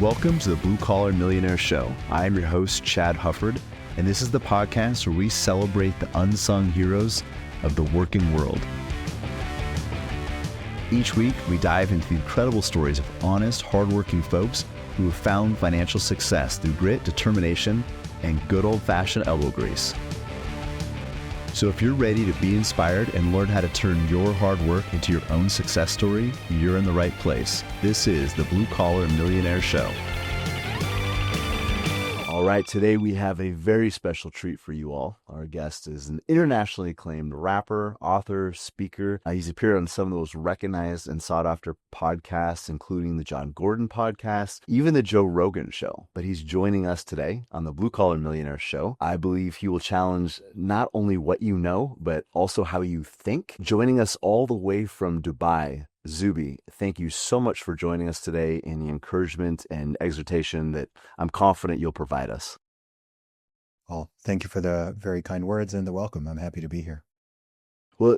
Welcome to the Blue Collar Millionaire Show. I am your host, Chad Hufford, and this is the podcast where we celebrate the unsung heroes of the working world. Each week, we dive into the incredible stories of honest, hardworking folks who have found financial success through grit, determination, and good old-fashioned elbow grease. So if you're ready to be inspired and learn how to turn your hard work into your own success story, you're in the right place. This is the Blue Collar Millionaire Show. All right, today we have a very special treat for you all. Our guest is an internationally acclaimed rapper, author, speaker. He's appeared on some of those recognized and sought-after podcasts, including the John Gordon podcast, even the Joe Rogan show. But he's joining us today on the Blue Collar Millionaire Show. I believe he will challenge not only what you know, but also how you think. Joining us all the way from Dubai, Zuby, thank you so much for joining us today and the encouragement and exhortation that I'm confident you'll provide us. Well, thank you for the very kind words and the welcome. I'm happy to be here. Well,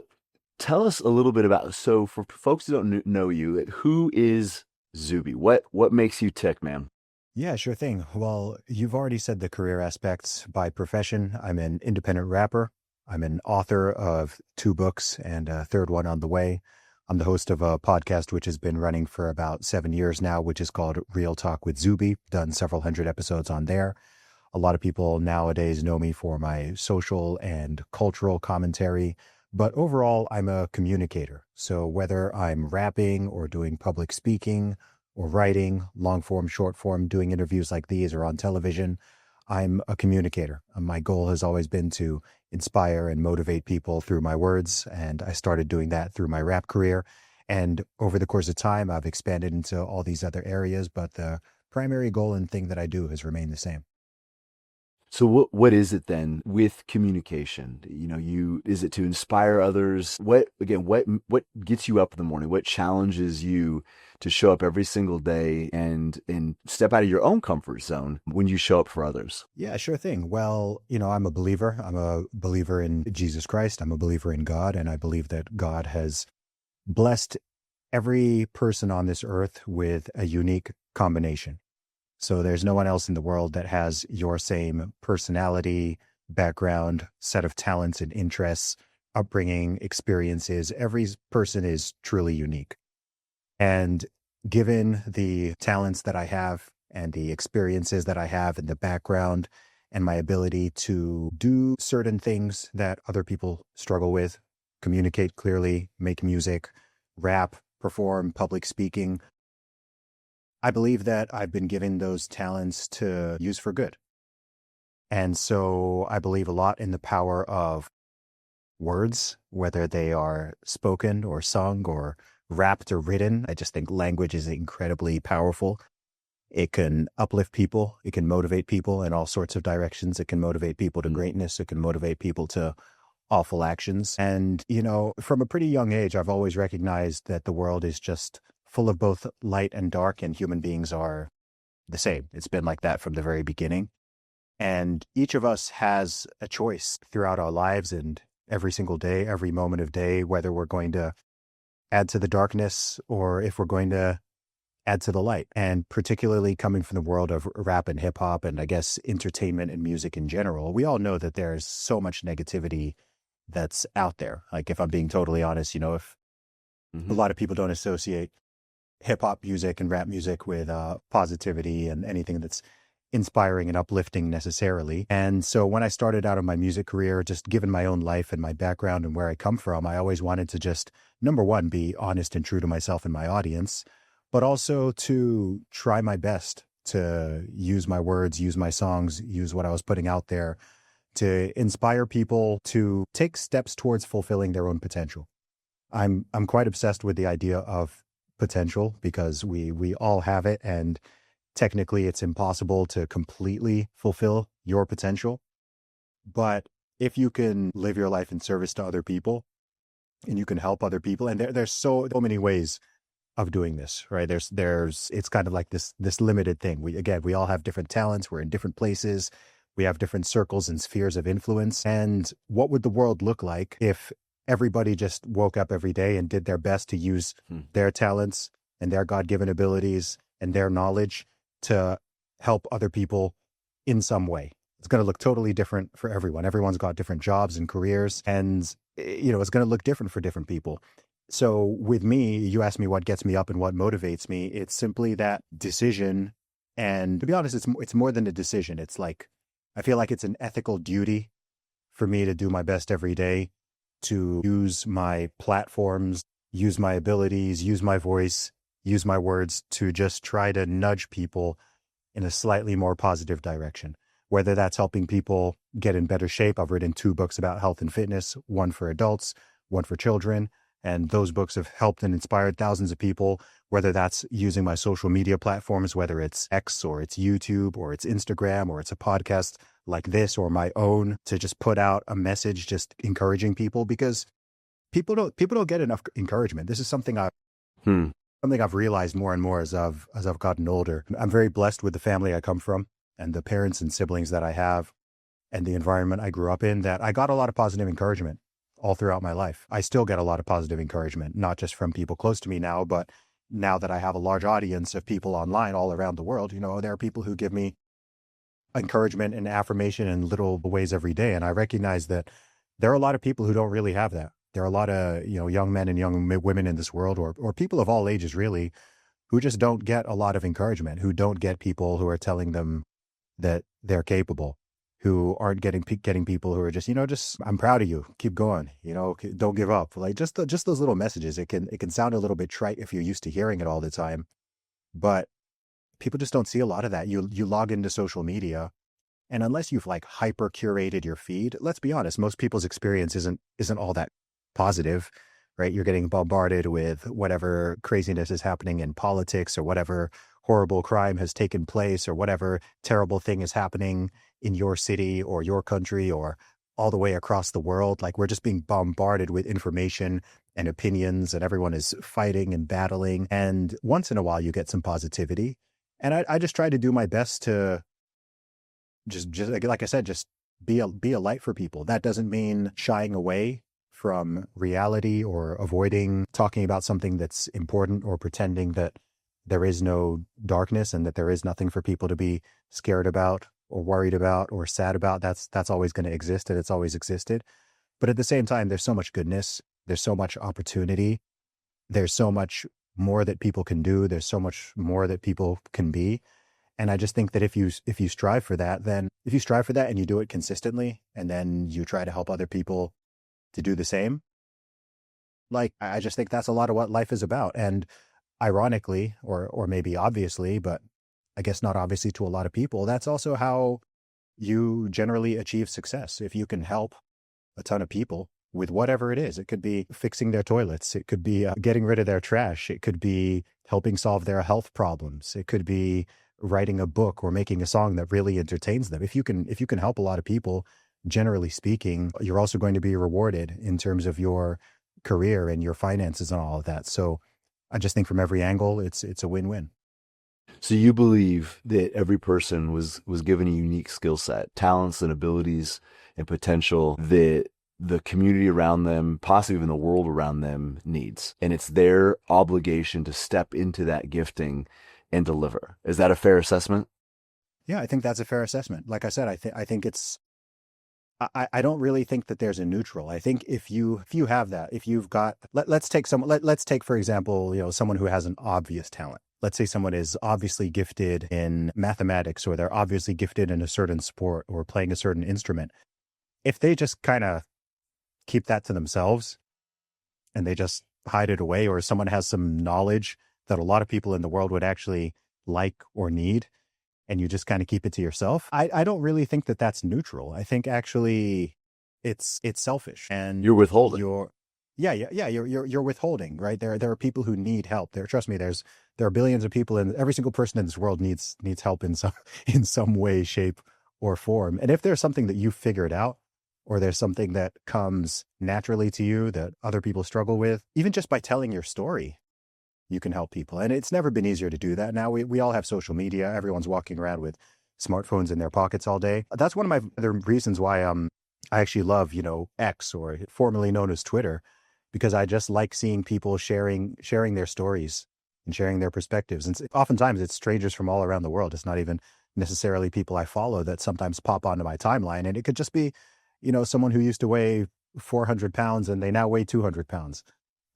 tell us a little bit about, so for folks who don't know you, who is Zuby? What makes you tick, man? Yeah, sure thing. Well, you've already said the career aspects. By profession, I'm an independent rapper. I'm an author of 2 books and a third one on the way. I'm the host of a podcast which has been running for about 7 years now, which is called Real Talk with Zuby. Done several hundred episodes on there. A lot of people nowadays know me for my social and cultural commentary, but overall, I'm a communicator. So whether I'm rapping or doing public speaking or writing, long form, short form, doing interviews like these or on television, I'm a communicator. My goal has always been to inspire and motivate people through my words, and I started doing that through my rap career. And over the course of time, I've expanded into all these other areas, but the primary goal and thing that I do has remained the same. So what is it then with communication? Is it to inspire others? What gets you up in the morning? What challenges you to show up every single day and step out of your own comfort zone when you show up for others? Yeah, sure thing. Well, I'm a believer. I'm a believer in Jesus Christ. I'm a believer in God. And I believe that God has blessed every person on this earth with a unique combination. So there's no one else in the world that has your same personality, background, set of talents and interests, upbringing, experiences. Every person is truly unique. And given the talents that I have and the experiences that I have and the background and my ability to do certain things that other people struggle with, communicate clearly, make music, rap, perform, public speaking, I believe that I've been given those talents to use for good. And so I believe a lot in the power of words, whether they are spoken or sung or rapped or written. I just think language is incredibly powerful. It can uplift people. It can motivate people in all sorts of directions. It can motivate people to greatness. It can motivate people to awful actions. And, from a pretty young age, I've always recognized that the world is just full of both light and dark, and human beings are the same. It's been like that from the very beginning. And each of us has a choice throughout our lives and every single day, every moment of day, whether we're going to add to the darkness or if we're going to add to the light. And particularly coming from the world of rap and hip hop and I guess entertainment and music in general, we all know that there's so much negativity that's out there. Like if I'm being totally honest, if a lot of people don't associate hip hop music and rap music with positivity and anything that's inspiring and uplifting necessarily. And so when I started out in my music career, just given my own life and my background and where I come from, I always wanted to just, number one, be honest and true to myself and my audience, but also to try my best to use my words, use my songs, use what I was putting out there to inspire people to take steps towards fulfilling their own potential. I'm quite obsessed with the idea of potential because we all have it, and technically it's impossible to completely fulfill your potential. But if you can live your life in service to other people and you can help other people, and there's so many ways of doing this, right? It's kind of like this limited thing. We all have different talents. We're in different places. We have different circles and spheres of influence. And what would the world look like if everybody just woke up every day and did their best to use their talents and their God-given abilities and their knowledge to help other people in some way. It's going to look totally different for everyone. Everyone's got different jobs and careers, and it's going to look different for different people. So with me, you asked me what gets me up and what motivates me. It's simply that decision. And to be honest, it's more than a decision. It's like, I feel like it's an ethical duty for me to do my best every day, to use my platforms, use my abilities, use my voice, use my words to just try to nudge people in a slightly more positive direction. Whether that's helping people get in better shape. I've written 2 books about health and fitness, one for adults, one for children. And those books have helped and inspired thousands of people, whether that's using my social media platforms, whether it's X or it's YouTube or it's Instagram or it's a podcast like this or my own, to just put out a message, just encouraging people, because people don't get enough encouragement. This is something I've realized more and more as I've gotten older. I'm very blessed with the family I come from and the parents and siblings that I have and the environment I grew up in, that I got a lot of positive encouragement all throughout my life. I still get a lot of positive encouragement, not just from people close to me now, but now that I have a large audience of people online all around the world, there are people who give me encouragement and affirmation in little ways every day. And I recognize that there are a lot of people who don't really have that. There are a lot of, young men and young women in this world, or people of all ages really, who just don't get a lot of encouragement, who don't get people who are telling them that they're capable, who aren't getting people who are just, I'm proud of you, keep going, don't give up. Like just those little messages. It can sound a little bit trite if you're used to hearing it all the time, but people just don't see a lot of that. You log into social media, and unless you've like hyper curated your feed, let's be honest, most people's experience isn't all that positive, right? You're getting bombarded with whatever craziness is happening in politics, or whatever horrible crime has taken place, or whatever terrible thing is happening in your city or your country or all the way across the world. Like, we're just being bombarded with information and opinions, and everyone is fighting and battling. And once in a while you get some positivity. And I just try to do my best to just like I said, just be a light for people. That doesn't mean shying away from reality or avoiding talking about something that's important, or pretending that there is no darkness and that there is nothing for people to be scared about or worried about or sad about. That's always going to exist, and it's always existed. But at the same time, there's so much goodness. There's so much opportunity. There's so much more that people can do. There's so much more that people can be. And I just think that if you strive for that, and you do it consistently, and then you try to help other people to do the same, like, I just think that's a lot of what life is about. And ironically, or maybe obviously, but I guess not obviously to a lot of people, that's also how you generally achieve success. If you can help a ton of people with whatever it is, it could be fixing their toilets, it could be getting rid of their trash, it could be helping solve their health problems, it could be writing a book or making a song that really entertains them. If you can help a lot of people, generally speaking, you're also going to be rewarded in terms of your career and your finances and all of that. So I just think from every angle, it's a win-win. So you believe that every person was given a unique skill set, talents and abilities and potential that the community around them, possibly even the world around them, needs. And it's their obligation to step into that gifting and deliver. Is that a fair assessment? Yeah, I think that's a fair assessment. Like I said, I think it's, I don't really think that there's a neutral. I think if you have that, if you've got, let's take for example, someone who has an obvious talent. Let's say someone is obviously gifted in mathematics, or they're obviously gifted in a certain sport or playing a certain instrument. If they just kind of keep that to themselves and they just hide it away, or someone has some knowledge that a lot of people in the world would actually like or need, and you just kind of keep it to yourself, I don't really think that that's neutral. I think actually it's selfish, and You're withholding. You're withholding, right? There are people who need help. Trust me, there are billions of people, and every single person in this world needs help in some way, shape, or form. And if there's something that you've figured out, or there's something that comes naturally to you that other people struggle with, even just by telling your story, you can help people. And it's never been easier to do that. Now we all have social media. Everyone's walking around with smartphones in their pockets all day. That's one of my other reasons why I actually love, X, or formerly known as Twitter, because I just like seeing people sharing their stories and sharing their perspectives. And oftentimes it's strangers from all around the world. It's not even necessarily people I follow that sometimes pop onto my timeline. And it could just be, someone who used to weigh 400 pounds and they now weigh 200 pounds,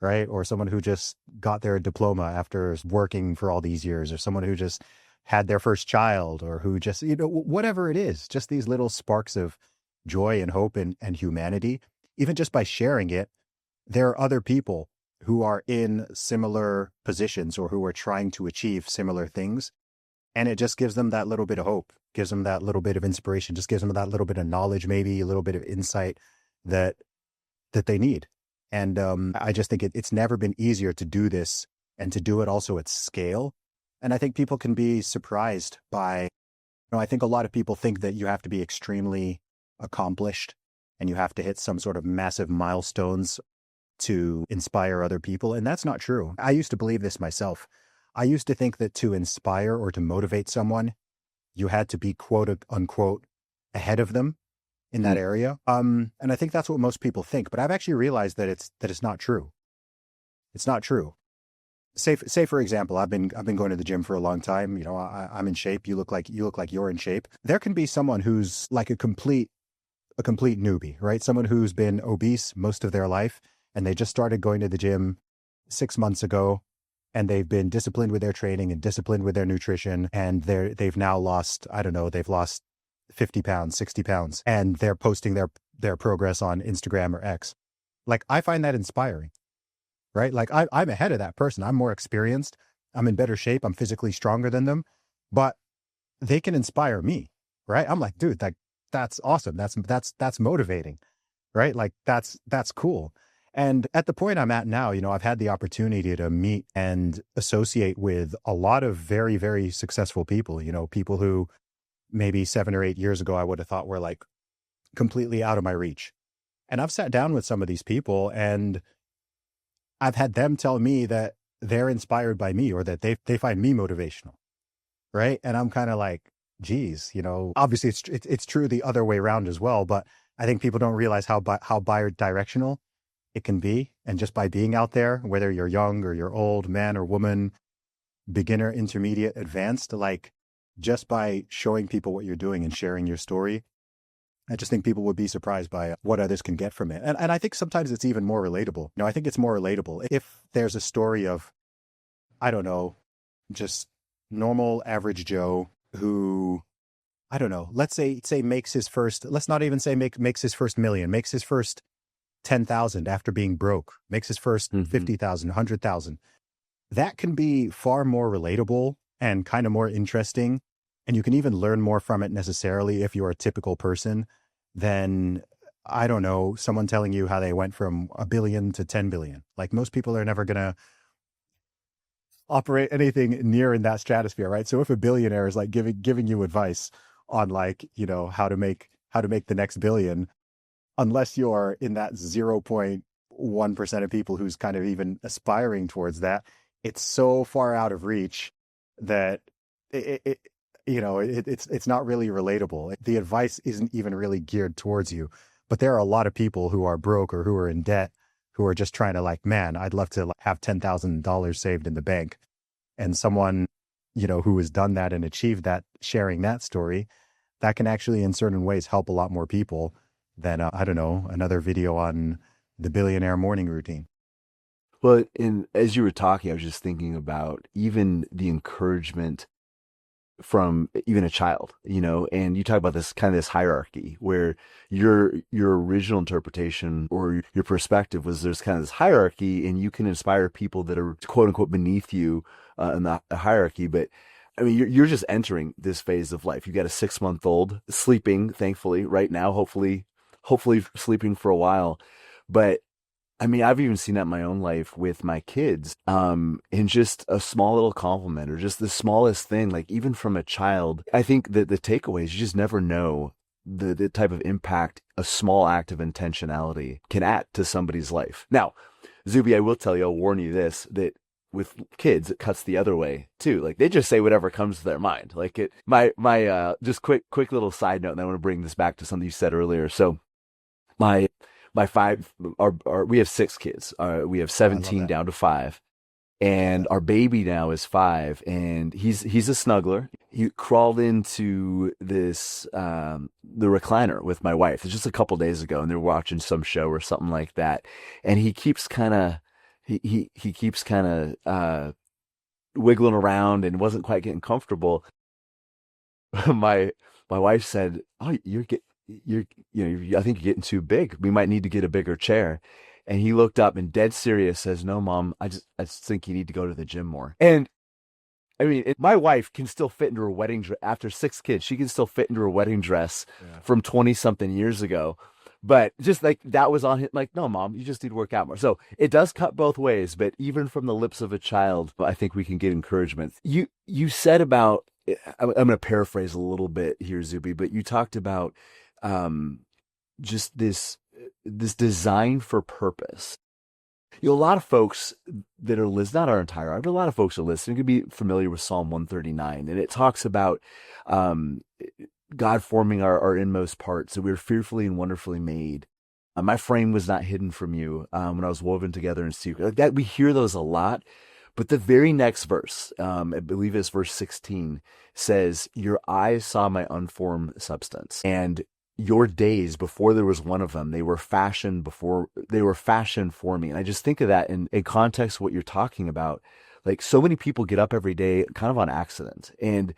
right? Or someone who just got their diploma after working for all these years, or someone who just had their first child, or who just, whatever it is, just these little sparks of joy and hope and humanity. Even just by sharing it, there are other people who are in similar positions or who are trying to achieve similar things. And it just gives them that little bit of hope, gives them that little bit of inspiration, just gives them that little bit of knowledge, maybe a little bit of insight that they need. And I just think it's never been easier to do this, and to do it also at scale. And I think people can be surprised by, I think a lot of people think that you have to be extremely accomplished and you have to hit some sort of massive milestones to inspire other people. And that's not true. I used to believe this myself. I used to think that to inspire or to motivate someone, you had to be quote unquote ahead of them in that area. And I think that's what most people think, but I've actually realized that it's not true. It's not true. Say for example, I've been going to the gym for a long time. I'm in shape. You look like you're in shape. There can be someone who's like a complete newbie, right? Someone who's been obese most of their life, and they just started going to the gym 6 months ago, and they've been disciplined with their training and disciplined with their nutrition, and they've now lost, I don't know, they've lost 50 pounds, 60 pounds, and they're posting their progress on Instagram or X. Like, I find that inspiring, right? Like, I'm ahead of that person. I'm more experienced. I'm in better shape. I'm physically stronger than them, but they can inspire me, right? I'm like, dude, that's awesome. That's motivating, right? Like, that's cool. And at the point I'm at now, I've had the opportunity to meet and associate with a lot of very, very successful people, people who maybe 7 or 8 years ago I would have thought were like completely out of my reach. And I've sat down with some of these people, and I've had them tell me that they're inspired by me, or that they find me motivational, right? And I'm kind of like, geez, obviously it's true the other way around as well, but I think people don't realize how bi-directional it can be. And just by being out there, whether you're young or you're old, man or woman, beginner, intermediate, advanced, like, just by showing people what you're doing and sharing your story, I just think people would be surprised by what others can get from it. And I think sometimes it's even more relatable. I think it's more relatable if there's a story of, I don't know, just normal average Joe who, I don't know, let's say makes his first, let's not even say makes his first million, makes his first 10,000 after being broke, makes his first 50,000, 100,000. That can be far more relatable and kind of more interesting. And you can even learn more from it necessarily if you're a typical person than, I don't know, someone telling you how they went from 1 billion to 10 billion. Like, most people are never going to operate anything near in that stratosphere, right? So if a billionaire is like giving you advice on, like, how to make the next billion, unless you're in that 0.1% of people who's kind of even aspiring towards that, it's so far out of reach that it's not really relatable. The advice isn't even really geared towards you. But there are a lot of people who are broke or who are in debt, who are just trying to, like, man, I'd love to have $10,000 saved in the bank. And someone, who has done that and achieved that, sharing that story, that can actually in certain ways help a lot more people than, I don't know, another video on the billionaire morning routine. Well, and as you were talking, I was just thinking about even the encouragement from even a child, and you talk about this hierarchy where your original interpretation or your perspective was there's kind of this hierarchy, and you can inspire people that are quote unquote beneath you in the hierarchy. But I mean, you're just entering this phase of life. You got a 6-month-old sleeping, thankfully, right now, hopefully sleeping for a while. But I mean, I've even seen that in my own life with my kids, in just a small little compliment or just the smallest thing, like even from a child. I think that the takeaway is you just never know the type of impact a small act of intentionality can add to somebody's life. Now, Zuby, I will tell you, I'll warn you this, that with kids, it cuts the other way too. Like, they just say whatever comes to their mind. Like, just quick little side note, and I want to bring this back to something you said earlier. So my five we have 6 kids. We have 17 down to 5. And our baby now is 5, and he's a snuggler. He crawled into this the recliner with my wife. It's just a couple days ago, and they're watching some show or something like that. And he keeps kind of he keeps kind of wiggling around and wasn't quite getting comfortable. my my wife said, "Oh, you're I think you're getting too big. We might need to get a bigger chair." And he looked up and dead serious says, "No, Mom, I just think you need to go to the gym more." And I mean, my wife can still fit into her wedding dress after 6 kids. She can still fit into her wedding dress from 20 something years ago. But just like that was on him, like, "No, Mom, you just need to work out more." So it does cut both ways, but even from the lips of a child, I think we can get encouragement. You said about, I'm going to paraphrase a little bit here, Zuby, but you talked about um, just this design for purpose. A lot of folks that are listening, not our entire audience, but a lot of folks are listening, could be familiar with Psalm 139, and it talks about um, God forming our inmost parts, that we were fearfully and wonderfully made. My frame was not hidden from you when I was woven together in secret. Like that, we hear those a lot. But the very next verse, I believe it's verse 16, says, "Your eyes saw my unformed substance, and your days before there was one of them, they were fashioned for me." And I just think of that in context of what you're talking about. Like, so many people get up every day kind of on accident. And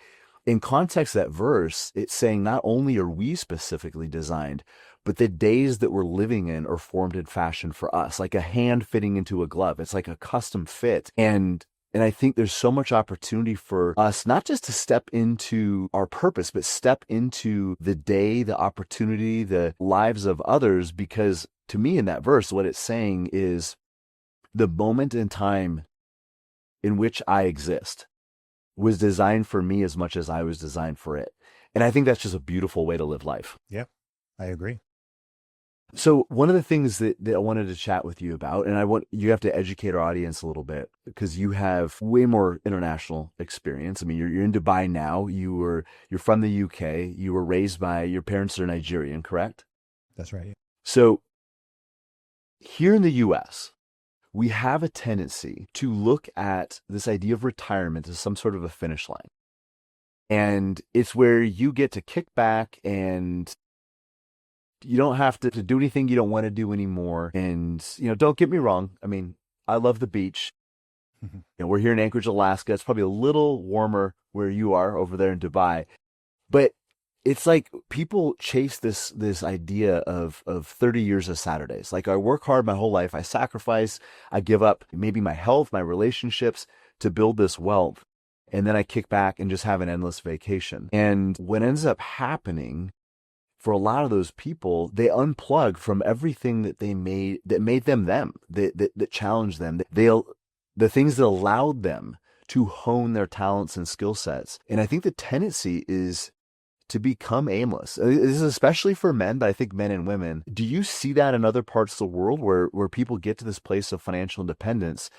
in context of that verse, it's saying not only are we specifically designed, but the days that we're living in are formed and fashioned for us, like a hand fitting into a glove. It's like a custom fit. And I think there's so much opportunity for us, not just to step into our purpose, but step into the day, the opportunity, the lives of others. Because to me, in that verse, what it's saying is the moment in time in which I exist was designed for me as much as I was designed for it. And I think that's just a beautiful way to live life. Yeah, I agree. So one of the things that I wanted to chat with you about, and you have to educate our audience a little bit because you have way more international experience. I mean, you're in Dubai now. You're from the UK. You were raised by your parents are Nigerian, correct? That's right. So here in the US, we have a tendency to look at this idea of retirement as some sort of a finish line. And it's where you get to kick back and you don't have to do anything you don't want to do anymore. And, don't get me wrong. I mean, I love the beach. We're here in Anchorage, Alaska. It's probably a little warmer where you are over there in Dubai. But it's like people chase this idea of 30 years of Saturdays. Like, I work hard my whole life. I sacrifice. I give up maybe my health, my relationships to build this wealth. And then I kick back and just have an endless vacation. And what ends up happening for a lot of those people, they unplug from everything that made them, that challenged them. The things that allowed them to hone their talents and skill sets. And I think the tendency is to become aimless. This is especially for men, but I think men and women. Do you see that in other parts of the world where people get to this place of financial independence?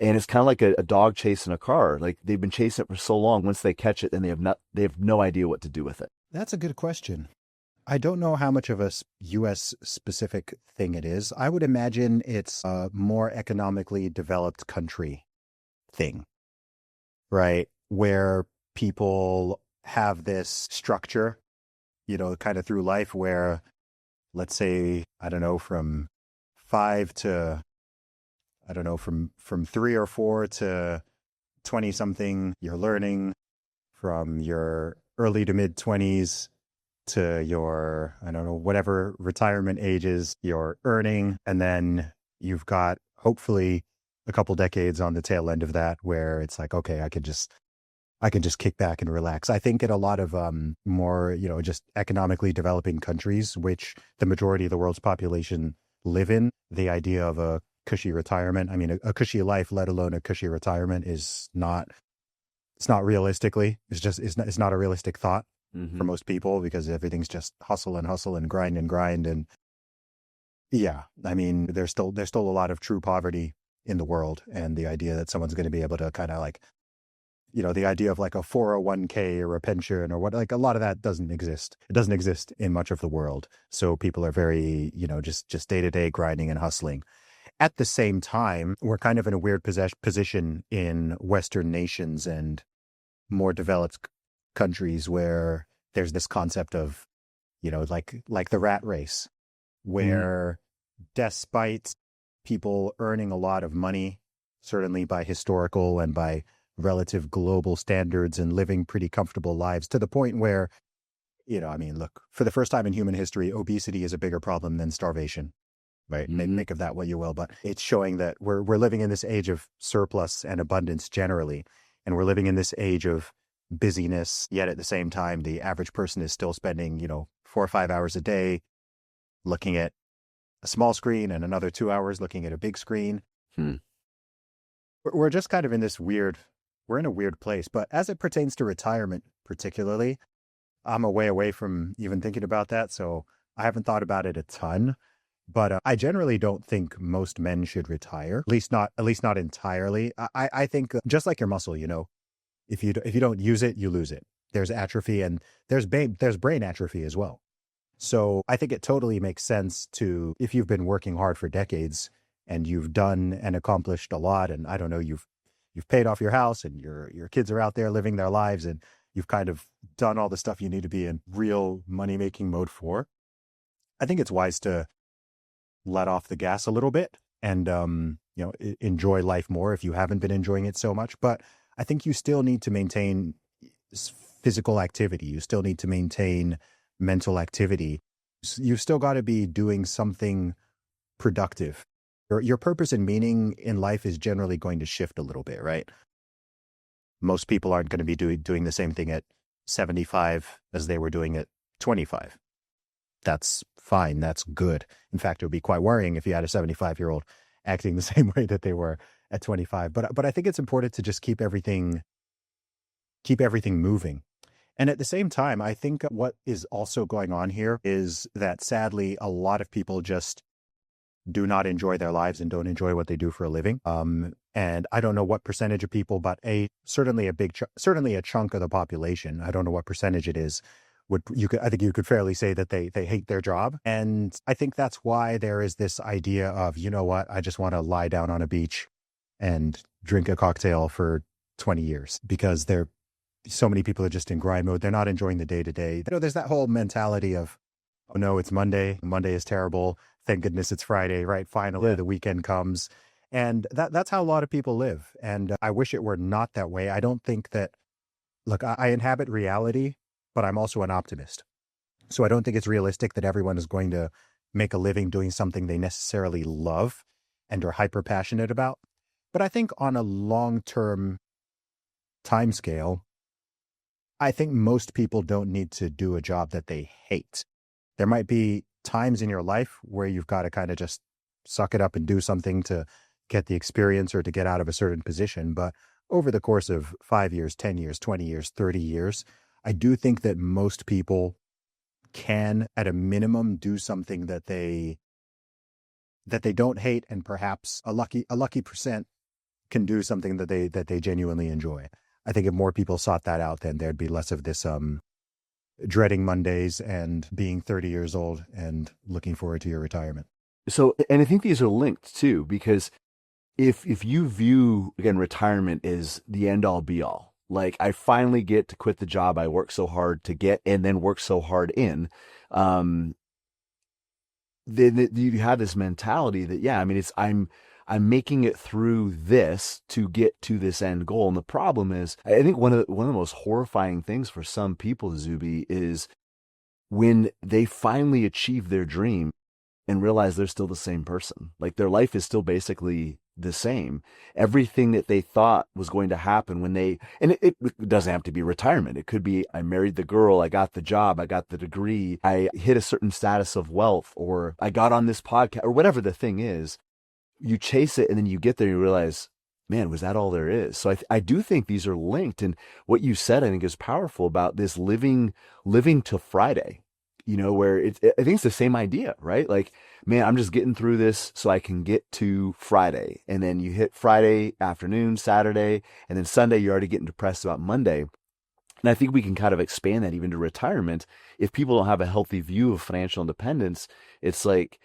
And it's kind of like a dog chasing a car. Like, they've been chasing it for so long. Once they catch it, then they have no idea what to do with it. That's a good question. I don't know how much of a U.S. specific thing it is. I would imagine it's a more economically developed country thing, right? Where people have this structure, kind of through life where, let's say, I don't know, from 5 to, I don't know, from 3 or 4 to 20 something, you're learning. From your early to mid 20s to your, I don't know, whatever retirement ages, you're earning. And then you've got hopefully a couple decades on the tail end of that where it's like, okay, I can just kick back and relax. I think in a lot of more, just economically developing countries, which the majority of the world's population live in, the idea of a cushy retirement, I mean, a cushy life, let alone a cushy retirement, it's not realistically, it's not a realistic thought for most people, because everything's just hustle and grind. And yeah, I mean, there's still a lot of true poverty in the world. And the idea that someone's going to be able to kind of like, the idea of like a 401k or a pension or what, like a lot of that doesn't exist. It doesn't exist in much of the world. So people are very, just day to day grinding and hustling. At the same time, we're kind of in a weird position in Western nations and more developed countries where there's this concept of, like the rat race, Mm-hmm. where despite people earning a lot of money, certainly by historical and by relative global standards and living pretty comfortable lives to the point where, I mean, look, for the first time in human history, obesity is a bigger problem than starvation. Right. Mm-hmm. Make of that what you will, but it's showing that we're living in this age of surplus and abundance generally, and we're living in this age of busyness. Yet at the same time, the average person is still spending 4 or 5 hours a day looking at a small screen and another 2 hours looking at a big screen. Hmm. We're just kind of in this weird. We're in a weird place. But as it pertains to retirement, particularly, I'm a way away from even thinking about that, so I haven't thought about it a ton. But I generally don't think most men should retire. At least not entirely. I think just like your muscle, if you don't use it, you lose it. There's atrophy and there's brain atrophy as well. So I think it totally makes sense to, if you've been working hard for decades and you've done and accomplished a lot, and I don't know, you've paid off your house and your kids are out there living their lives and you've kind of done all the stuff you need to be in real money making mode for. I think it's wise to let off the gas a little bit and enjoy life more if you haven't been enjoying it so much. But I think you still need to maintain physical activity. You still need to maintain mental activity. You've still got to be doing something productive. Your purpose and meaning in life is generally going to shift a little bit, right? Most people aren't going to be doing the same thing at 75 as they were doing at 25. That's fine. That's good. In fact, it would be quite worrying if you had a 75-year-old acting the same way that they were at 25. But I think it's important to just keep everything moving. And at the same time, I think what is also going on here is that sadly, a lot of people just do not enjoy their lives and don't enjoy what they do for a living. And I don't know what percentage of people, but certainly a chunk of the population. I don't know what percentage it is. I think you could fairly say that they hate their job. And I think that's why there is this idea of, you know what, I just want to lie down on a beach and drink a cocktail for 20 years because so many people are just in grind mode. They're not enjoying the day to day. There's that whole mentality of, oh no, it's Monday. Monday is terrible. Thank goodness it's Friday, right? Finally, the weekend comes. And that's how a lot of people live. And I wish it were not that way. I don't think that, look, I inhabit reality, but I'm also an optimist. So I don't think it's realistic that everyone is going to make a living doing something they necessarily love and are hyper passionate about. But I think on a long-term timescale, I think most people don't need to do a job that they hate. There might be times in your life where you've got to kind of just suck it up and do something to get the experience or to get out of a certain position. But over the course of 5 years, 10 years, 20 years, 30 years, I do think that most people can, at a minimum, do something that they don't hate, and perhaps a lucky percent can do something that they genuinely enjoy. I think if more people sought that out, then there'd be less of this dreading Mondays and being 30 years old and looking forward to your retirement. So, and I think these are linked too, because if you view, again, retirement as the end all be all, like I finally get to quit the job I worked so hard to get and then work so hard in, then you have this mentality that, yeah, I mean, I'm making it through this to get to this end goal. And the problem is, I think one of the most horrifying things for some people, Zuby, is when they finally achieve their dream and realize they're still the same person. Like their life is still basically the same. Everything that they thought was going to happen when it doesn't have to be retirement. It could be, I married the girl, I got the job, I got the degree, I hit a certain status of wealth, or I got on this podcast, or whatever the thing is. You chase it and then you get there and you realize, man, was that all there is? So I do think these are linked. And what you said, I think, is powerful about this living to Friday, where I think it's the same idea, right? Like, man, I'm just getting through this so I can get to Friday. And then you hit Friday afternoon, Saturday, and then Sunday, you're already getting depressed about Monday. And I think we can kind of expand that even to retirement. If people don't have a healthy view of financial independence, it's like,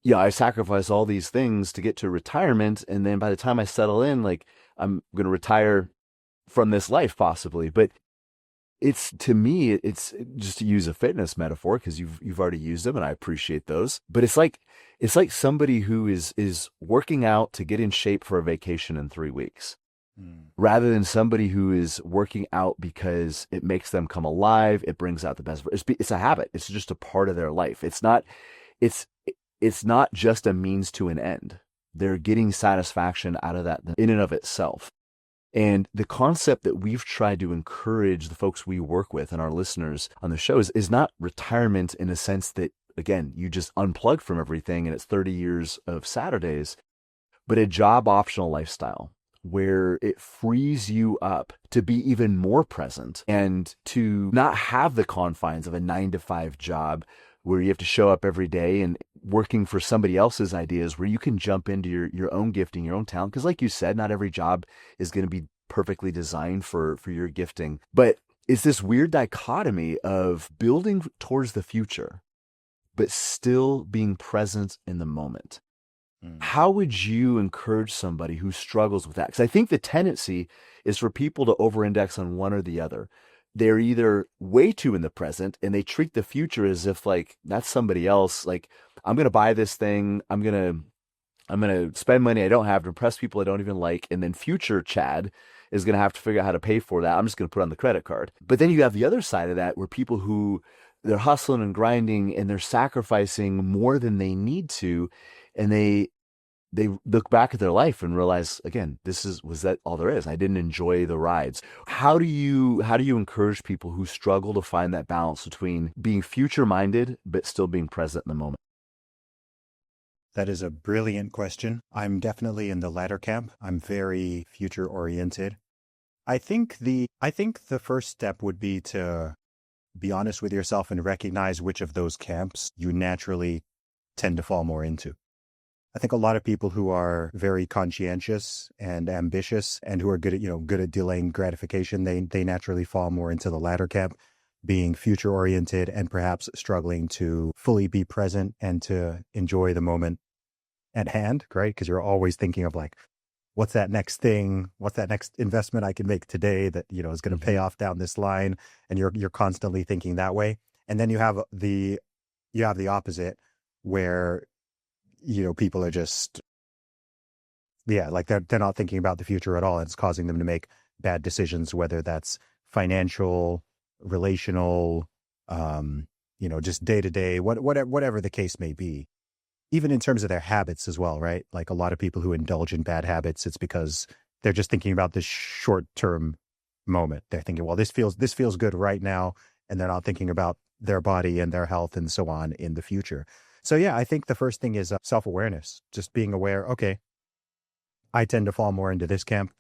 yeah, I sacrifice all these things to get to retirement. And then by the time I settle in, like I'm going to retire from this life possibly. But it's to me, it's just to use a fitness metaphor because you've already used them and I appreciate those. But it's like somebody who is working out to get in shape for a vacation in 3 weeks Mm. rather than somebody who is working out because it makes them come alive. It brings out the best. It's a habit. It's just a part of their life. It's, it's not just a means to an end. They're getting satisfaction out of that in and of itself. And the concept that we've tried to encourage the folks we work with and our listeners on the show is not retirement in a sense that, again, you just unplug from everything and it's 30 years of Saturdays, but a job optional lifestyle where it frees you up to be even more present and to not have the confines of a 9 to 5 job where you have to show up every day and working for somebody else's ideas, where you can jump into your own gifting, your own talent. Because like you said, not every job is going to be perfectly designed for your gifting. But it's this weird dichotomy of building towards the future, but still being present in the moment. How would you encourage somebody who struggles with that? Because I think the tendency is for people to over-index on one or the other. They're either way too in the present and they treat the future as if like that's somebody else. Like, I'm going to buy this thing. I'm going to spend money I don't have to impress people I don't even like. And then future Chad is going to have to figure out how to pay for that. I'm just going to put it on the credit card. But then you have the other side of that where people who they're hustling and grinding and they're sacrificing more than they need to. And they look back at their life and realize, again, was that all there is? I didn't enjoy the rides. How do you encourage people who struggle to find that balance between being future minded but still being present in the moment? That is a brilliant question. I'm definitely in the latter camp. I'm very future oriented. I think the first step would be to be honest with yourself and recognize which of those camps you naturally tend to fall more into. I think a lot of people who are very conscientious and ambitious and who are good at delaying gratification, they naturally fall more into the latter camp, being future oriented and perhaps struggling to fully be present and to enjoy the moment at hand, right? Because you're always thinking of like, what's that next thing? What's that next investment I can make today that, is going to pay off down this line? And you're constantly thinking that way. And then you have the opposite where people are just, like they're not thinking about the future at all. And it's causing them to make bad decisions, whether that's financial, relational, just day to day, whatever the case may be. Even in terms of their habits as well, right? Like a lot of people who indulge in bad habits, it's because they're just thinking about this short-term moment. They're thinking, well, this feels good right now. And they're not thinking about their body and their health and so on in the future. So yeah, I think the first thing is self-awareness, just being aware, okay, I tend to fall more into this camp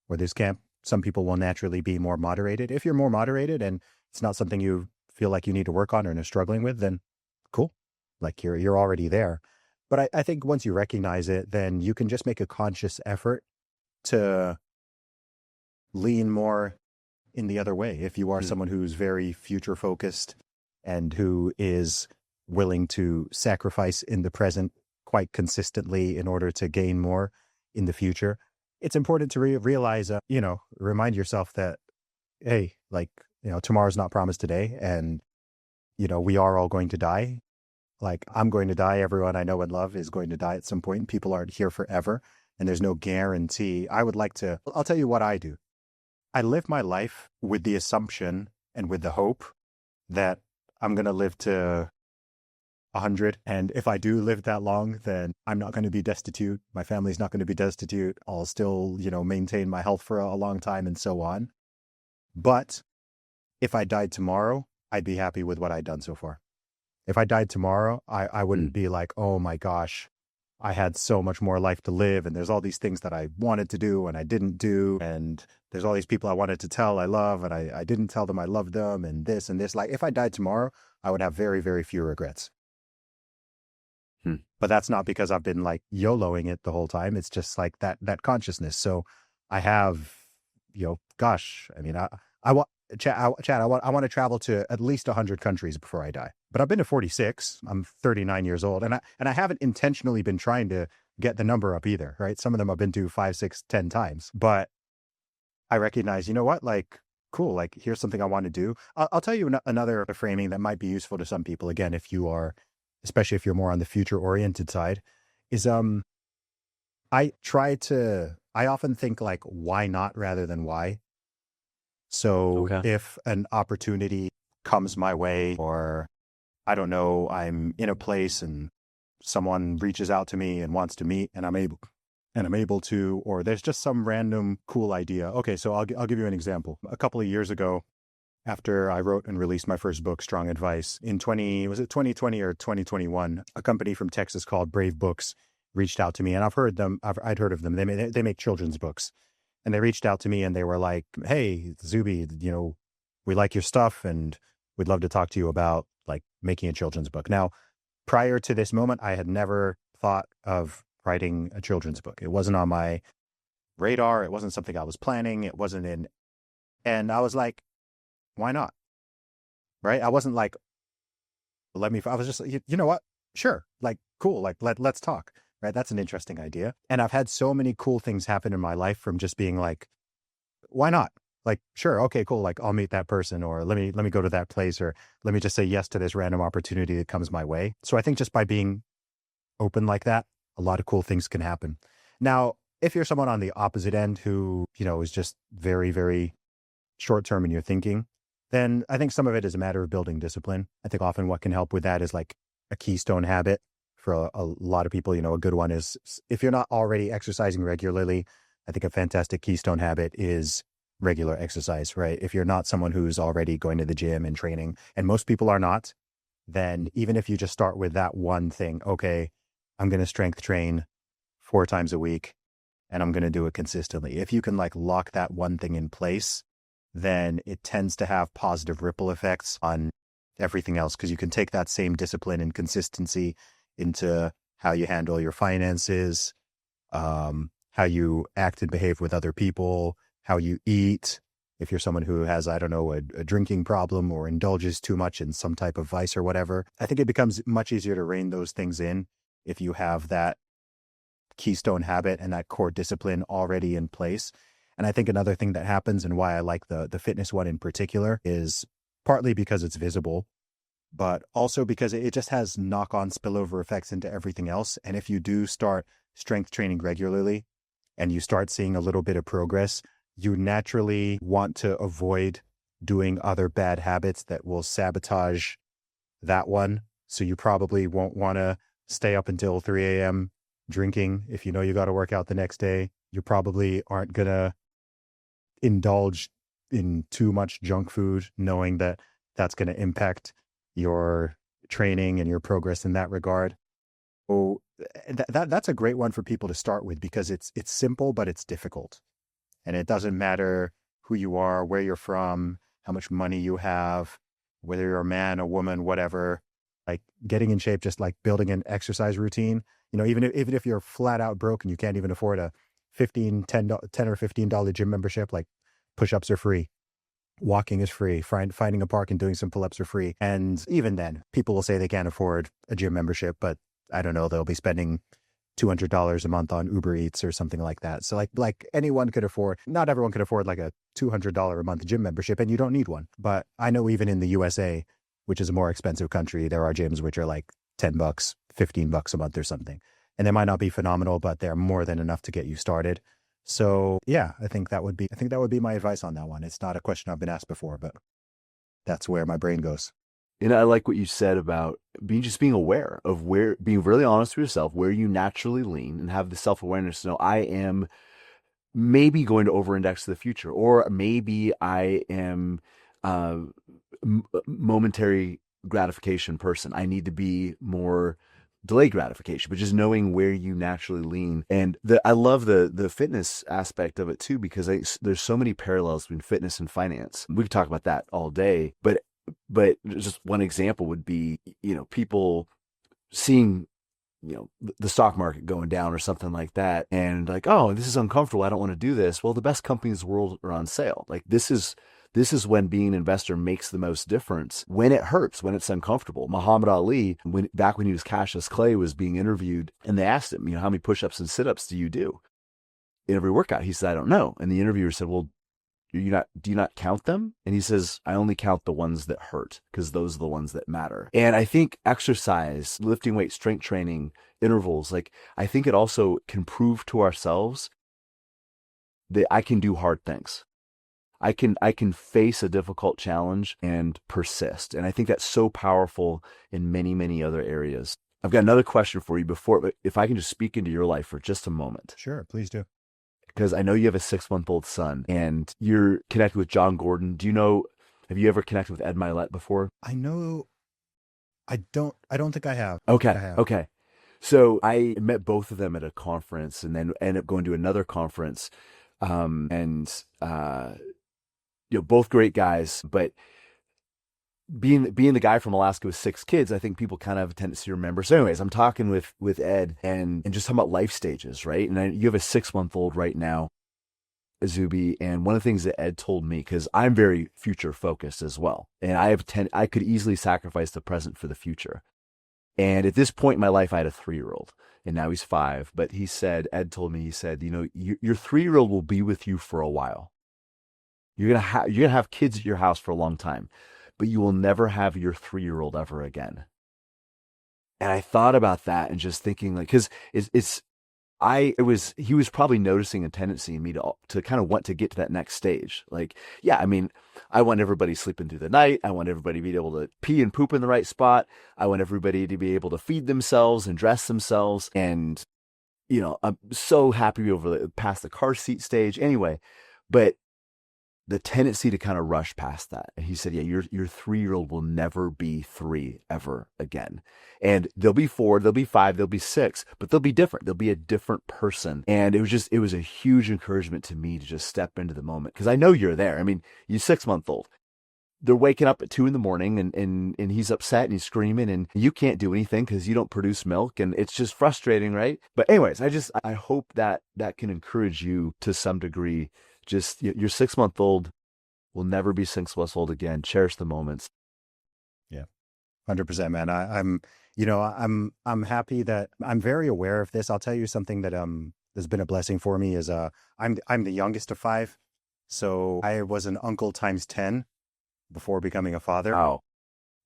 or this camp. Some people will naturally be more moderated. If you're more moderated and it's not something you feel like you need to work on or are struggling with, then cool. Like you're already there. But I think once you recognize it, then you can just make a conscious effort to lean more in the other way. If you are someone who's very future focused and who is willing to sacrifice in the present quite consistently in order to gain more in the future, it's important to realize, remind yourself that, hey, tomorrow's not promised today. And, we are all going to die. Like, I'm going to die. Everyone I know and love is going to die at some point. People aren't here forever, and there's no guarantee. I'll tell you what I do. I live my life with the assumption and with the hope that I'm going to live to 100. And if I do live that long, then I'm not going to be destitute. My family's not going to be destitute. I'll still, maintain my health for a long time and so on. But if I died tomorrow, I'd be happy with what I'd done so far. If I died tomorrow, I wouldn't be like, oh my gosh, I had so much more life to live. And there's all these things that I wanted to do and I didn't do. And there's all these people I wanted to tell I love and I didn't tell them I loved them and this and this. Like, if I died tomorrow, I would have very, very few regrets. But that's not because I've been like YOLOing it the whole time. It's just like that consciousness. So I have, Chad, I want to travel to at least 100 countries before I die. But I've been to 46. I'm 39 years old, and I haven't intentionally been trying to get the number up either, right? Some of them I've been to 5, 6, 10 times. But I recognize, you know what? Like, cool. Like, here's something I want to do. I'll tell you another framing that might be useful to some people. Again, if you are, especially if you're more on the future oriented side, is I often think like, why not rather than why. So Okay. if an opportunity comes my way, or I don't know, I'm in a place and someone reaches out to me and wants to meet, and I'm able to, or there's just some random cool idea. Okay, so I'll give you an example. A couple of years ago, after I wrote and released my first book, Strong Advice, in 2020 or 2021, a company from Texas called Brave Books reached out to me, and I'd heard of them. They make children's books, and they reached out to me and they were like, "Hey, Zuby, we like your stuff and we'd love to talk to you about like making a children's book." Now, prior to this moment, I had never thought of writing a children's book. It wasn't on my radar. It wasn't something I was planning. It wasn't in, and I was like, why not? Right? I wasn't like, I was just, you know what? Sure. Like, cool. Like, let's talk. Right? That's an interesting idea. And I've had so many cool things happen in my life from just being like, why not? Like, sure. Okay, cool. Like, I'll meet that person, or let me go to that place, or let me just say yes to this random opportunity that comes my way. So I think just by being open like that, a lot of cool things can happen. Now, if you're someone on the opposite end who, is just very, very short term in your thinking, then I think some of it is a matter of building discipline. I think often what can help with that is like a keystone habit for a lot of people. A good one is, if you're not already exercising regularly, I think a fantastic keystone habit is regular exercise, right? If you're not someone who's already going to the gym and training, and most people are not, then even if you just start with that one thing, okay, I'm going to strength train 4 times a week and I'm going to do it consistently. If you can like lock that one thing in place, then it tends to have positive ripple effects on everything else, because you can take that same discipline and consistency into how you handle your finances, how you act and behave with other people, how you eat. If you're someone who has, I don't know, a drinking problem or indulges too much in some type of vice or whatever, I think it becomes much easier to rein those things in if you have that keystone habit and that core discipline already in place. And I think another thing that happens, and why I like the fitness one in particular, is partly because it's visible, but also because it just has knock-on spillover effects into everything else. And if you do start strength training regularly and you start seeing a little bit of progress, you naturally want to avoid doing other bad habits that will sabotage that one. So you probably won't want to stay up until 3 a.m. drinking if you know you got to work out the next day. You probably aren't going to indulge in too much junk food, knowing that that's going to impact your training and your progress in that regard. Oh, that's a great one for people to start with, because it's simple, but it's difficult. And it doesn't matter who you are, where you're from, how much money you have, whether you're a man, a woman, whatever. Like getting in shape, just like building an exercise routine. Even if you're flat out broke and you can't even afford a $10 or $15 gym membership, like push-ups are free. Walking is free. Finding a park and doing some pull-ups are free. And even then, people will say they can't afford a gym membership, but I don't know, they'll be spending $200 a month on Uber Eats or something like that. So like anyone could afford, not everyone could afford like a $200 a month gym membership, and you don't need one. But I know even in the USA, which is a more expensive country, there are gyms which are like $10, $15 a month or something. And they might not be phenomenal, but they're more than enough to get you started. So yeah, I think that would be my advice on that one. It's not a question I've been asked before, but that's where my brain goes. I like what you said about being aware of being really honest with yourself, where you naturally lean, and have the self-awareness to know, I am maybe going to over-index to the future, or maybe I am momentary gratification person. I need to be more delayed gratification, but just knowing where you naturally lean. And I love the fitness aspect of it too, because there's so many parallels between fitness and finance. We could talk about that all day, but just one example would be, people seeing, the stock market going down or something like that, and like, oh, this is uncomfortable, I don't want to do this. Well, the best companies in the world are on sale. Like this is This is when being an investor makes the most difference, when it hurts, when it's uncomfortable. Muhammad Ali, back when he was Cassius Clay, was being interviewed, and they asked him, how many push-ups and sit-ups do you do in every workout? He said, I don't know. And the interviewer said, well, do you not count them? And he says, I only count the ones that hurt, because those are the ones that matter. And I think exercise, lifting weight, strength training, intervals, like, I think it also can prove to ourselves that I can do hard things. I can face a difficult challenge and persist. And I think that's so powerful in many, many other areas. I've got another question for you but if I can just speak into your life for just a moment. Sure, please do. Because I know you have a 6-month-old son and you're connected with John Gordon. Have you ever connected with Ed Milet before? I know. I don't think I have. Okay. Okay. So I met both of them at a conference and then ended up going to another conference. Both great guys, but being the guy from Alaska with 6 kids, I think people kind of have a tendency to remember. So anyways, I'm talking with Ed and just talking about life stages, right? And you have a 6-month-old right now, Zuby, and one of the things that Ed told me, because I'm very future focused as well, and I could easily sacrifice the present for the future. And at this point in my life, I had a 3-year-old, and now he's 5. But Ed told me, your 3-year-old will be with you for a while. You're gonna have kids at your house for a long time, but you will never have your 3-year-old ever again. And I thought about that and just thinking, like, because he was probably noticing a tendency in me to kind of want to get to that next stage. Like, yeah, I mean, I want everybody sleeping through the night. I want everybody to be able to pee and poop in the right spot. I want everybody to be able to feed themselves and dress themselves. And, I'm so happy to be past the car seat stage anyway, but the tendency to kind of rush past that. And he said, yeah, your 3-year-old will never be 3 ever again. And they'll be 4, they'll be 5, they'll be 6, but they'll be different. They'll be a different person. And it was a huge encouragement to me to just step into the moment. Cause I know you're there. I mean, you're 6-month-old. They're waking up at 2 a.m. and he's upset and he's screaming and you can't do anything because you don't produce milk. And it's just frustrating, right? But anyways, I hope that can encourage you to some degree. Just your 6-month-old will never be 6 months old again. Cherish the moments. Yeah, 100%, man. I'm happy that I'm very aware of this. I'll tell you something that has been a blessing for me is I'm the youngest of 5, so I was an uncle times 10 before becoming a father. Wow.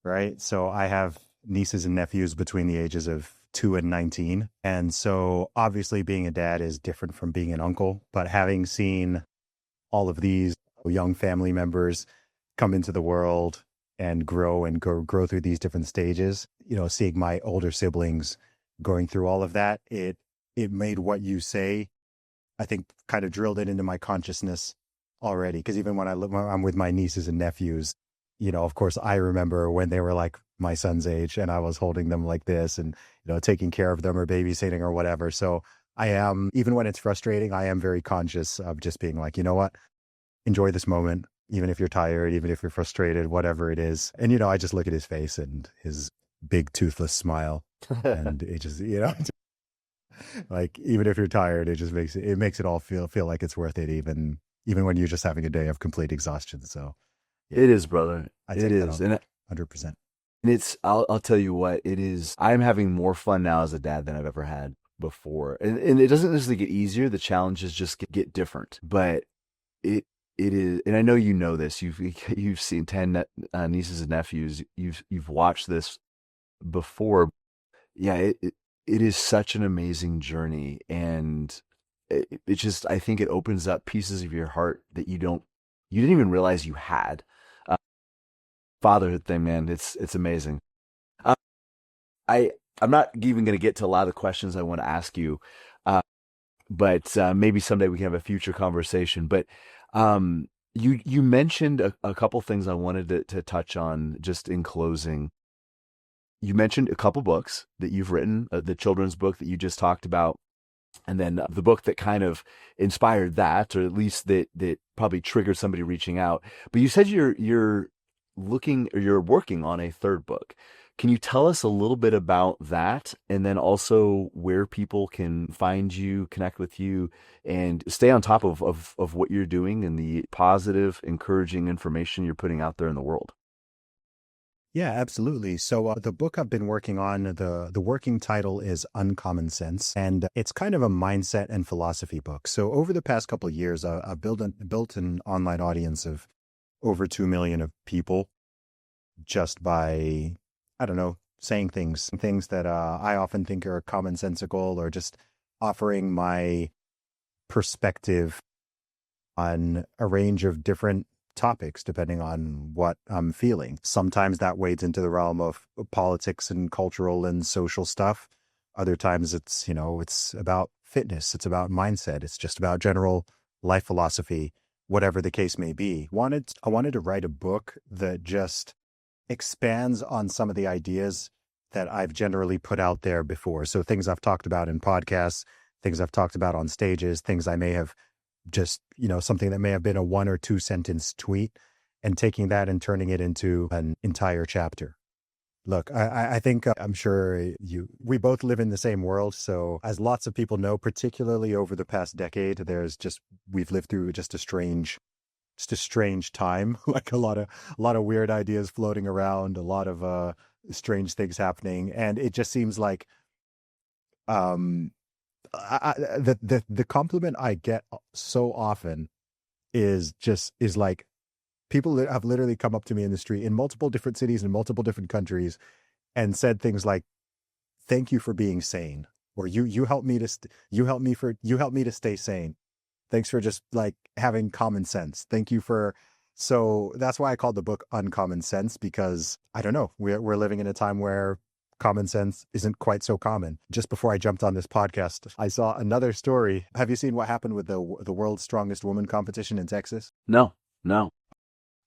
Right. So I have nieces and nephews between the ages of 2 and 19, and so obviously being a dad is different from being an uncle. But having seen all of these young family members come into the world and grow through these different stages, seeing my older siblings going through all of that, it made what you say, I think, kind of drilled it into my consciousness already. Because even when I'm with my nieces and nephews, of course, I remember when they were like my son's age and I was holding them like this and, taking care of them or babysitting or whatever. So I am, even when it's frustrating, I am very conscious of just being like, you know what, enjoy this moment, even if you're tired, even if you're frustrated, whatever it is. And, I just look at his face and his big toothless smile and it just, like, even if you're tired, it just makes it all feel like it's worth it, even when you're just having a day of complete exhaustion. So yeah. It is, brother. It is. And 100%. And I'll tell you what, it is. I'm having more fun now as a dad than I've ever had before. And it doesn't necessarily get easier. The challenges just get different, but it is. And I know you know this, you've seen 10 nieces and nephews. You've watched this before. Yeah. It is such an amazing journey. And it just, I think it opens up pieces of your heart that you didn't even realize you had. Fatherhood thing, man, it's amazing. I'm not even going to get to a lot of the questions I want to ask you, but maybe someday we can have a future conversation. But you mentioned a couple things I wanted to touch on just in closing. You mentioned a couple books that you've written, the children's book that you just talked about, and then the book that kind of inspired that, or at least that probably triggered somebody reaching out. But you said you're working on a 3rd book. Can you tell us a little bit about that, and then also where people can find you, connect with you, and stay on top of what you're doing and the positive, encouraging information you're putting out there in the world? Yeah, absolutely. So the book I've been working on, the working title is Uncommon Sense, and it's kind of a mindset and philosophy book. So over the past couple of years, I've built an online audience of over 2 million of people just by, I don't know, saying things that I often think are commonsensical, or just offering my perspective on a range of different topics depending on what I'm feeling. Sometimes that wades into the realm of politics and cultural and social stuff. Other times it's, it's about fitness, it's about mindset, it's just about general life philosophy, whatever the case may be. I wanted to write a book that just expands on some of the ideas that I've generally put out there before. So things I've talked about in podcasts, things I've talked about on stages, things I may have just, something that may have been a 1 or 2 sentence tweet, and taking that and turning it into an entire chapter. Look, I think I'm sure we both live in the same world. So as lots of people know, particularly over the past decade, we've lived through just a strange time, like a lot of weird ideas floating around, a lot of strange things happening. And it just seems like, um, the compliment I get so often is like, people that have literally come up to me in the street in multiple different cities in multiple different countries and said things like, "Thank you for being sane," or "You helped me you helped me to stay sane. Thanks for just like having common sense. Thank you for." So that's why I called the book Uncommon Sense, because I don't know, we're living in a time where common sense isn't quite so common. Just before I jumped on this podcast, I saw another story. Have you seen what happened with the world's strongest woman competition in Texas? No, no.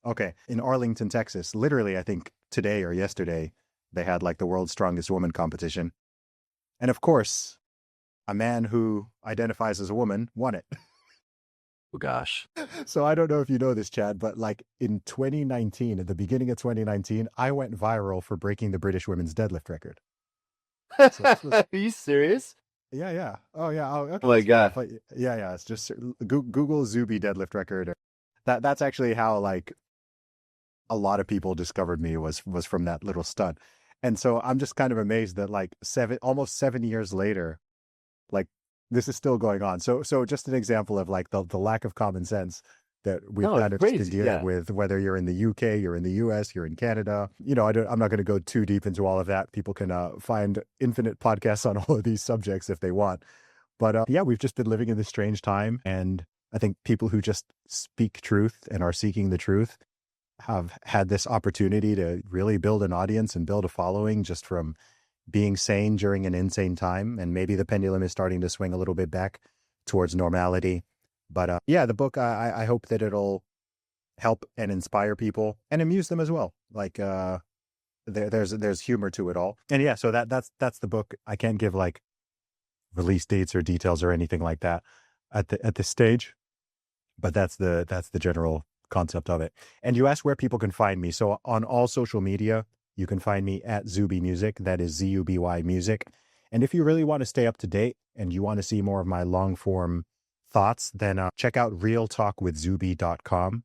Okay, in Arlington, Texas, literally, I think today or yesterday, they had like the world's strongest woman competition. And of course, a man who identifies as a woman won it. Oh gosh. So I don't know if you know this, Chad, but like in 2019, at the beginning of 2019, I went viral for breaking the British women's deadlift record. So this was, Are you serious? yeah, yeah. Oh, yeah. Oh, Oh okay. my Yeah, God. yeah, yeah. It's just Google Zuby deadlift record. That's actually how like a lot of people discovered me, was from that little stunt. And so I'm just kind of amazed that like almost 7 years later, like this is still going on. So just an example of like the lack of common sense that we've No, it's kind of just been crazy. dealing Yeah. with, whether you're in the UK, you're in the US, you're in Canada. I'm not going to go too deep into all of that. People can find infinite podcasts on all of these subjects if they want. But yeah, we've just been living in this strange time. And I think people who just speak truth and are seeking the truth have had this opportunity to really build an audience and build a following just from being sane during an insane time. And maybe the pendulum is starting to swing a little bit back towards normality. But yeah, the book, I hope that it'll help and inspire people and amuse them as well. Like there's humor to it all. And yeah, so that's the book. I can't give like release dates or details or anything like that at this stage, but that's the general concept of it. And you asked where people can find me. So on all social media, you can find me at Zuby Music. That is Zuby Music. And if you really want to stay up to date and you want to see more of my long form thoughts, then check out realtalkwithzuby.com.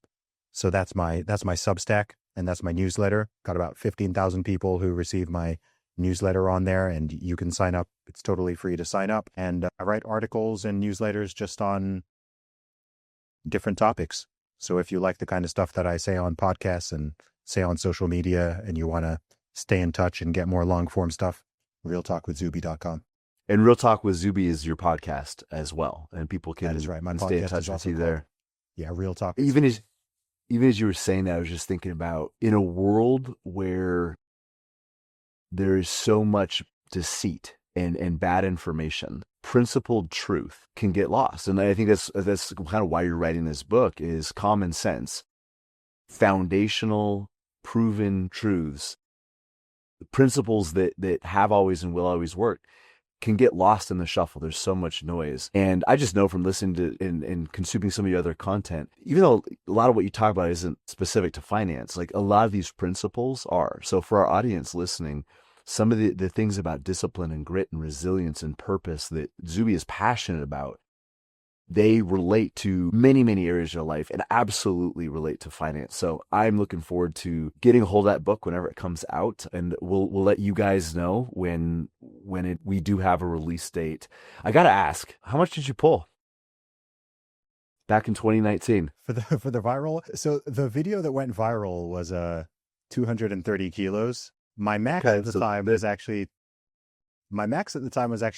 So that's my Substack, and that's my newsletter. Got about 15,000 people who receive my newsletter on there, and you can sign up. It's totally free to sign up. And I write articles and newsletters just on different topics. So if you like the kind of stuff that I say on podcasts and say on social media, and you want to stay in touch and get more long form stuff, realtalkwithzuby.com. And Real Talk with Zuby is your podcast as well, and people That is right. My can stay in podcast touch is with also you called, there. yeah, Real Talk with Even Zuby. as you were saying that, I was just thinking about, in a world where there is so much deceit and bad information, principled truth can get lost. And I think that's kind of why you're writing this book, is common sense, foundational, proven truths, principles that have always and will always work. can get lost in the shuffle. There's so much noise. And I just know from listening to and consuming some of your other content, even though a lot of what you talk about isn't specific to finance, like a lot of these principles are. So for our audience listening, some of the things about discipline and grit and resilience and purpose that Zuby is passionate about, they relate to many, many areas of your life and absolutely relate to finance. So I'm looking forward to getting a hold of that book whenever it comes out, and we'll let you guys know when we do have a release date. I got to ask, how much did you pull back in 2019 for the viral? So the video that went viral was 230 kilos. My max at the time was actually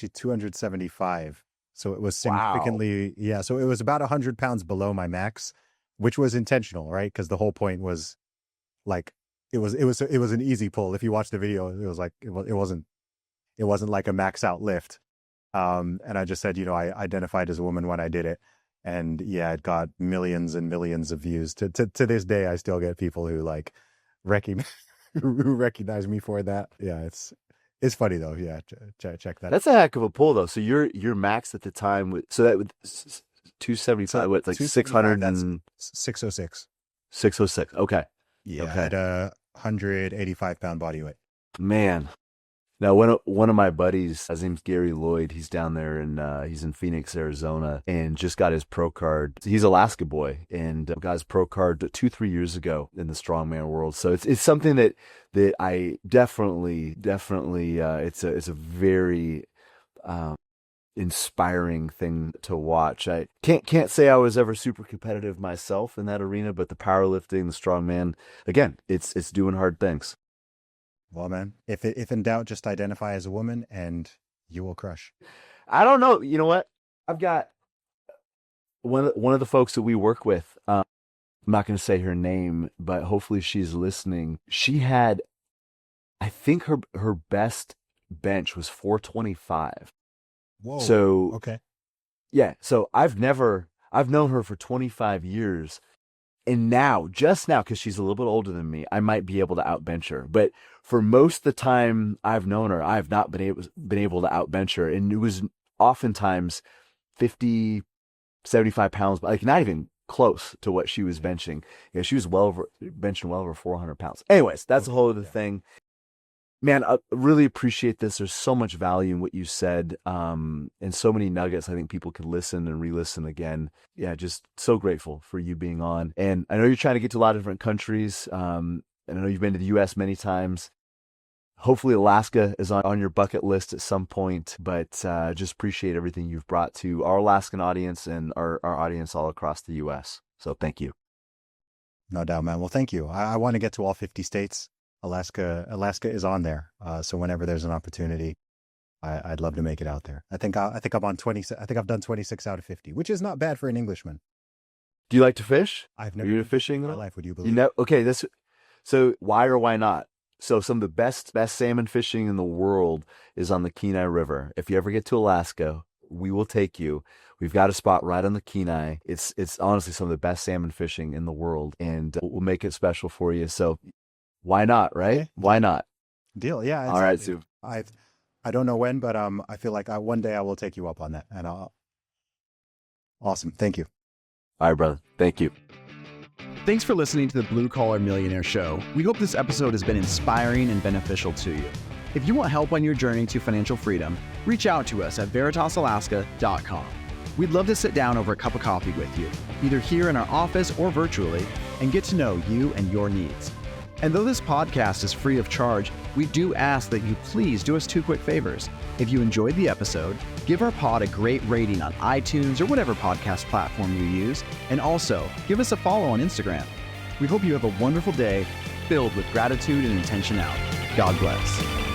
275. So it was significantly, so it was about 100 pounds below my max, which was intentional, right? Because the whole point was like, it was an easy pull. If you watch the video, it was like, it wasn't like a max out lift. And I just said, I identified as a woman when I did it. And yeah, it got millions and millions of views. To this day, I still get people who like who recognize me for that. Yeah, it's funny though. Yeah, check that. That's a heck of a pull though. So your max at the time was, so that would 275, what, like 600 and 606. 606. Okay. Yeah. Okay. At a 185 pound body weight. Man. Now, one of my buddies, his name's Gary Lloyd. He's down there and he's in Phoenix, Arizona, and just got his pro card. He's Alaska boy and got his pro card 2-3 years ago in the strongman world. So it's something that I definitely it's a very inspiring thing to watch. I can't say I was ever super competitive myself in that arena, but the powerlifting, the strongman, again, it's doing hard things. Well, man, if in doubt, just identify as a woman and you will crush. I don't know. You know what? I've got one of the folks that we work with. I'm not going to say her name, but hopefully she's listening. She had, I think her best bench was 425. Whoa. So, okay. Yeah. So I've known her for 25 years. And just now, because she's a little bit older than me, I might be able to outbench her. But for most of the time I've known her, I've not been able to outbench her. And it was oftentimes 50, 75 pounds, like not even close to what she was benching. Yeah, she was benching well over 400 pounds. Anyways, that's a whole other thing. Man, I really appreciate this. There's so much value in what you said, and so many nuggets I think people can listen and re-listen again. Yeah, just so grateful for you being on. And I know you're trying to get to a lot of different countries, and I know you've been to the U.S. many times. Hopefully Alaska is on your bucket list at some point, but just appreciate everything you've brought to our Alaskan audience and our audience all across the U.S. So thank you. No doubt, man. Well, thank you. I want to get to all 50 states. Alaska is on there. So whenever there's an opportunity, I'd love to make it out there. I think I'm on 20. I think I've done 26 out of 50, which is not bad for an Englishman. Do you like to fish? I've never been fishing in my life. Would you believe? Okay. So why or why not? So some of the best salmon fishing in the world is on the Kenai River. If you ever get to Alaska, we will take you. We've got a spot right on the Kenai. It's honestly some of the best salmon fishing in the world, and we'll make it special for you. So why not, right? Okay. Why not? Deal. Yeah. All right, Sue. I don't know when, but I feel like one day I will take you up on that. And awesome. Thank you. All right, brother. Thank you. Thanks for listening to the Blue Collar Millionaire Show. We hope this episode has been inspiring and beneficial to you. If you want help on your journey to financial freedom, reach out to us at veritasalaska.com. We'd love to sit down over a cup of coffee with you, either here in our office or virtually, and get to know you and your needs. And though this podcast is free of charge, we do ask that you please do us two quick favors. If you enjoyed the episode, give our pod a great rating on iTunes or whatever podcast platform you use, and also give us a follow on Instagram. We hope you have a wonderful day filled with gratitude and intentionality. God bless.